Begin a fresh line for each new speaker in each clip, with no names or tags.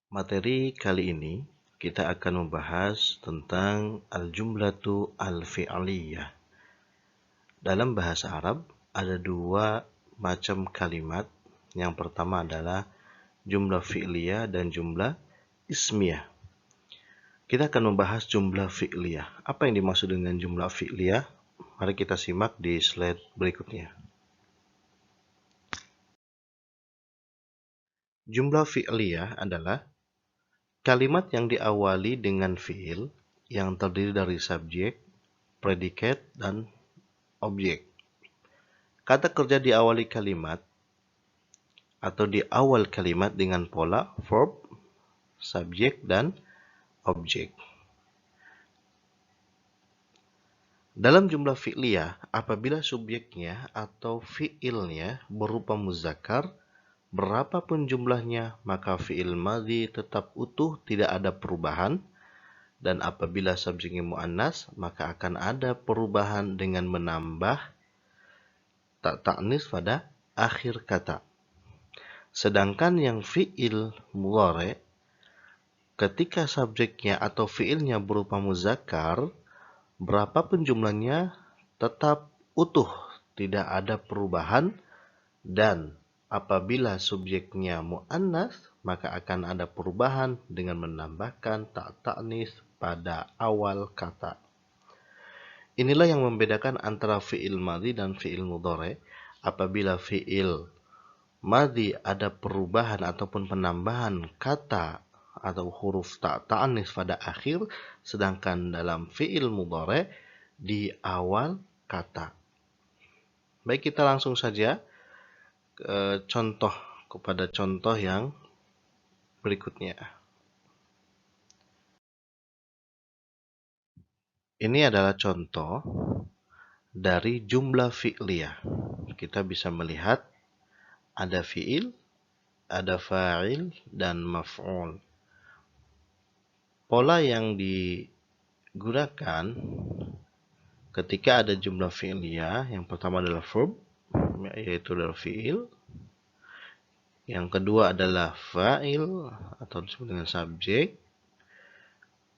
Materi kali ini kita akan membahas tentang al-jumlatu al-fi'liyah. Dalam bahasa Arab ada dua macam kalimat. Yang pertama adalah jumlah fi'liyah dan jumlah ismiyah. Kita akan membahas jumlah fi'liyah. Apa yang dimaksud dengan jumlah fi'liyah? Mari kita simak di slide berikutnya. Jumlah fi'liyah adalah kalimat yang diawali dengan fi'il yang terdiri dari subjek, predikat, dan objek. Kata kerja diawali kalimat atau di awal kalimat dengan pola verb, subjek, dan objek. Dalam jumlah fi'liyah, apabila subjeknya atau fi'ilnya berupa muzakkar, berapapun jumlahnya, maka fi'il madhi tetap utuh, tidak ada perubahan. Dan apabila subjeknya muannas, maka akan ada perubahan dengan menambah ta'nis pada akhir kata. Sedangkan yang fi'il mudhari, ketika subjeknya atau fi'ilnya berupa muzakkar, berapapun jumlahnya tetap utuh, tidak ada perubahan. Dan apabila subjeknya muannas, maka akan ada perubahan dengan menambahkan ta'nis pada awal kata. Inilah yang membedakan antara fi'il madhi dan fi'il mudhari. Apabila fi'il madhi ada perubahan ataupun penambahan kata atau huruf ta'nis pada akhir, sedangkan dalam fi'il mudhari di awal kata. Baik, kita langsung saja kepada contoh yang berikutnya. Ini adalah contoh dari jumlah fi'liyah. Kita bisa melihat ada fi'il, ada fa'il, dan maf'ul. Pola yang digunakan ketika ada jumlah fi'liyah, yang pertama adalah verb, yaitu adalah fi'il. Yang kedua adalah fa'il atau disebut dengan subjek.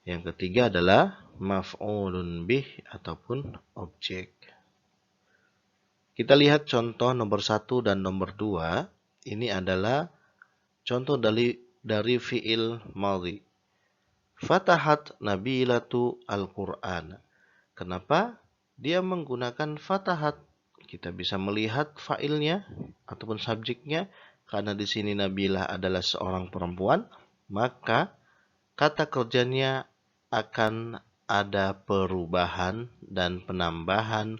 Yang ketiga adalah maf'ulun bih ataupun objek. Kita lihat contoh nomor 1 dan nomor 2. Ini adalah contoh dari fi'il madhi. Fatahat Nabilatu Al-Qur'an. Kenapa dia menggunakan fatahat? Kita bisa melihat fa'ilnya ataupun subjeknya. Karena di sini Nabilah adalah seorang perempuan, maka kata kerjanya akan ada perubahan dan penambahan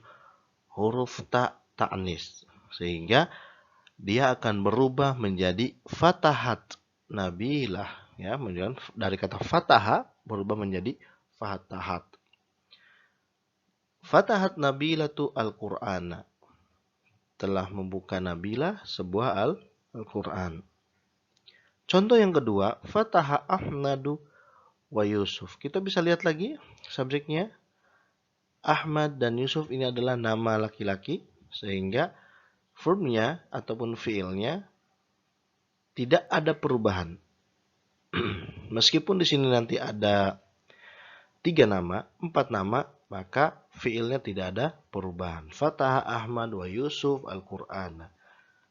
huruf ta'nis, sehingga dia akan berubah menjadi fatahat Nabilah, ya, dari kata fataha berubah menjadi fatahat. Fatahat Nabilatu Al-Qur'ana, telah membuka Nabilah sebuah Al-Qur'an. Contoh yang kedua, fataha Ahmadu wa Yusuf. Kita bisa lihat lagi subjeknya. Ahmad dan Yusuf ini adalah nama laki-laki, sehingga verbnya ataupun fiilnya tidak ada perubahan. Meskipun di sini nanti ada 3 nama, 4 nama, maka fiilnya tidak ada perubahan. Fataha Ahmad wa Yusuf Al-Qur'an.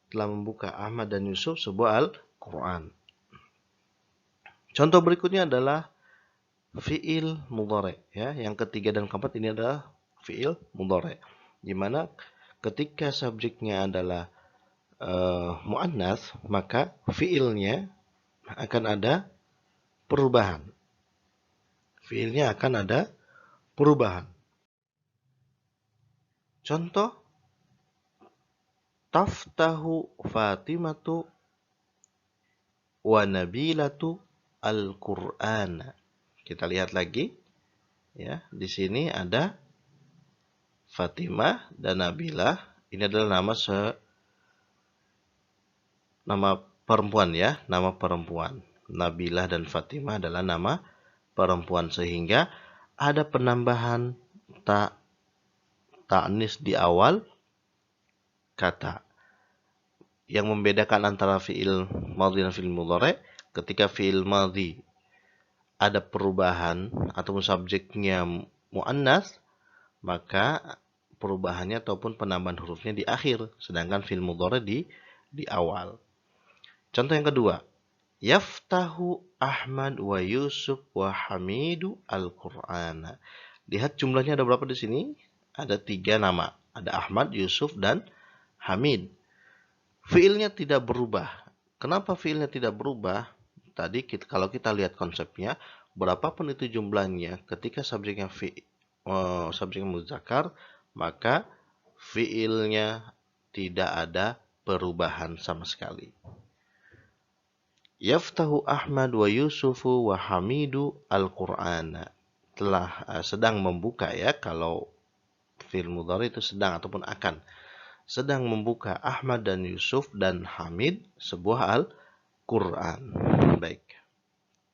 Telah membuka Ahmad dan Yusuf sebuah Al-Qur'an. Contoh berikutnya adalah fi'il mudhari, ya. Yang ketiga dan keempat ini adalah fi'il mudhari, di mana ketika subjeknya adalah muannas, maka fi'ilnya akan ada perubahan. Fi'ilnya akan ada perubahan. Contoh, taftahu Fatimatu wa Nabilatu Al-Qur'ana. Kita lihat lagi, ya. Di sini ada Fatimah dan Nabilah. Ini adalah nama perempuan, ya, nama perempuan. Nabilah dan Fatimah adalah nama perempuan, sehingga ada penambahan ta'nis di awal kata. Yang membedakan antara fi'il madhi dan fi'il mudhari, ketika fi'il madhi ada perubahan ataupun subjeknya mu'annas, maka perubahannya ataupun penambahan hurufnya di akhir, sedangkan fi'il mudhari di awal. Contoh yang kedua, yaftahu Ahmad wa Yusuf wa Hamidu al-Qur'ana. Lihat jumlahnya ada berapa di sini? Ada 3 nama. Ada Ahmad, Yusuf, dan Hamid. Fiilnya tidak berubah. Kenapa fiilnya tidak berubah? Tadi kalau kita lihat konsepnya, berapapun itu jumlahnya, ketika subjeknya muzakkar, maka fiilnya tidak ada perubahan sama sekali. Yaftahu Ahmad wa Yusufu wa Hamidu al-Qur'ana. Telah sedang membuka ya, kalau fi'il mudhari itu sedang ataupun akan. Sedang membuka Ahmad dan Yusuf dan Hamid sebuah Al-Qur'an. Baik.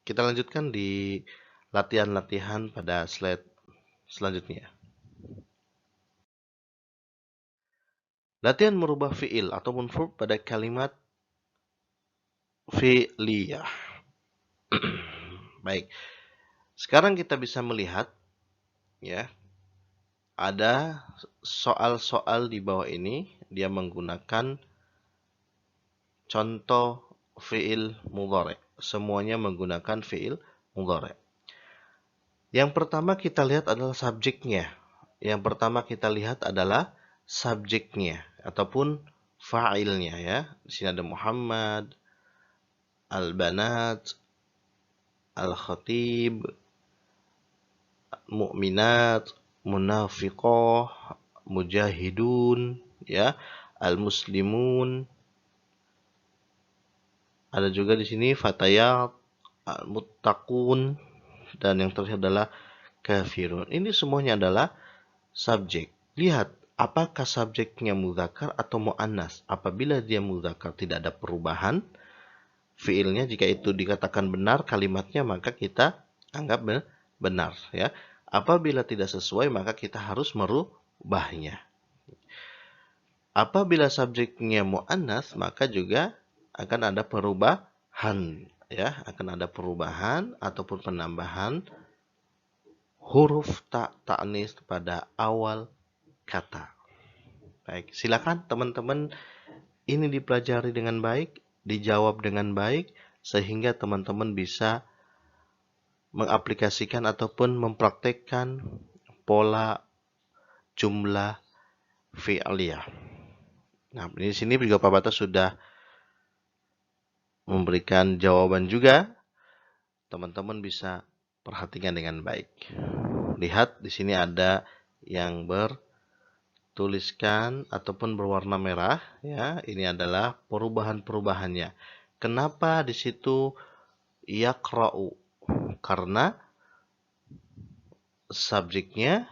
Kita lanjutkan di latihan-latihan pada slide selanjutnya. Latihan merubah fi'il ataupun verb pada kalimat fi'liyah. Baik. Sekarang kita bisa melihat ya, ada soal-soal di bawah ini, dia menggunakan contoh fi'il mudhari. Semuanya menggunakan fi'il mudhari. Yang pertama kita lihat adalah subjeknya. Ataupun fa'ilnya ya. Di sini ada Muhammad, al-banat, al-khatib, mu'minat, munafiqah, mujahidun, ya, al-muslimun. Ada juga di sini fatayat, al-muttaqun, dan yang terakhir adalah kafirun. Ini semuanya adalah subjek. Lihat, apakah subjeknya mudzakkar atau muannas? Apabila dia mudzakkar tidak ada perubahan fiilnya, jika itu dikatakan benar kalimatnya, maka kita anggap benar ya. Apabila tidak sesuai, maka kita harus merubahnya. Apabila subjeknya muannas, maka juga akan ada perubahan ya, akan ada perubahan ataupun penambahan huruf ta'nis pada awal kata. Baik, silakan teman-teman ini dipelajari dengan baik, dijawab dengan baik, sehingga teman-teman bisa mengaplikasikan ataupun mempraktekkan pola jumlah fi'liyah. Nah, di sini juga Pak Bata sudah memberikan jawaban juga. Teman-teman bisa perhatikan dengan baik. Lihat di sini ada yang bertuliskan ataupun berwarna merah ya. Ini adalah perubahan-perubahannya. Kenapa di situ yaqra'u? Karena subjeknya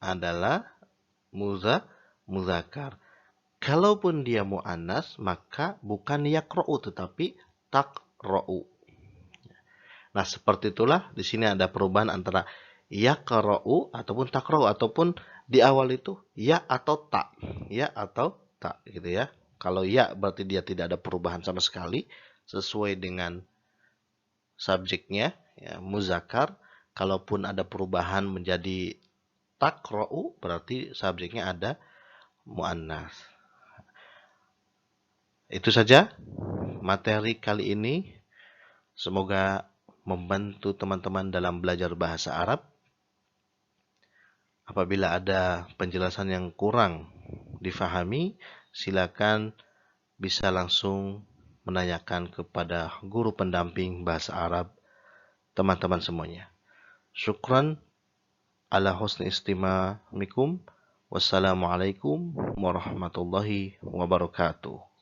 adalah mudzakkar. Kalaupun dia muannas, maka bukan yaqra'u tetapi taqra'u. Nah, seperti itulah di sini ada perubahan antara yaqra'u ataupun taqra'u, ataupun di awal itu ya atau ta. Ya atau ta gitu ya. Kalau ya berarti dia tidak ada perubahan sama sekali sesuai dengan subjeknya ya, muzakkar. Kalaupun ada perubahan menjadi taqra'u, berarti subjeknya ada muannas. Itu saja materi kali ini. Semoga membantu teman-teman dalam belajar bahasa Arab. Apabila ada penjelasan yang kurang difahami, silakan bisa langsung menanyakan kepada guru pendamping bahasa Arab teman-teman semuanya. Syukran ala husni istima'mikum. Wassalamualaikum warahmatullahi wabarakatuh.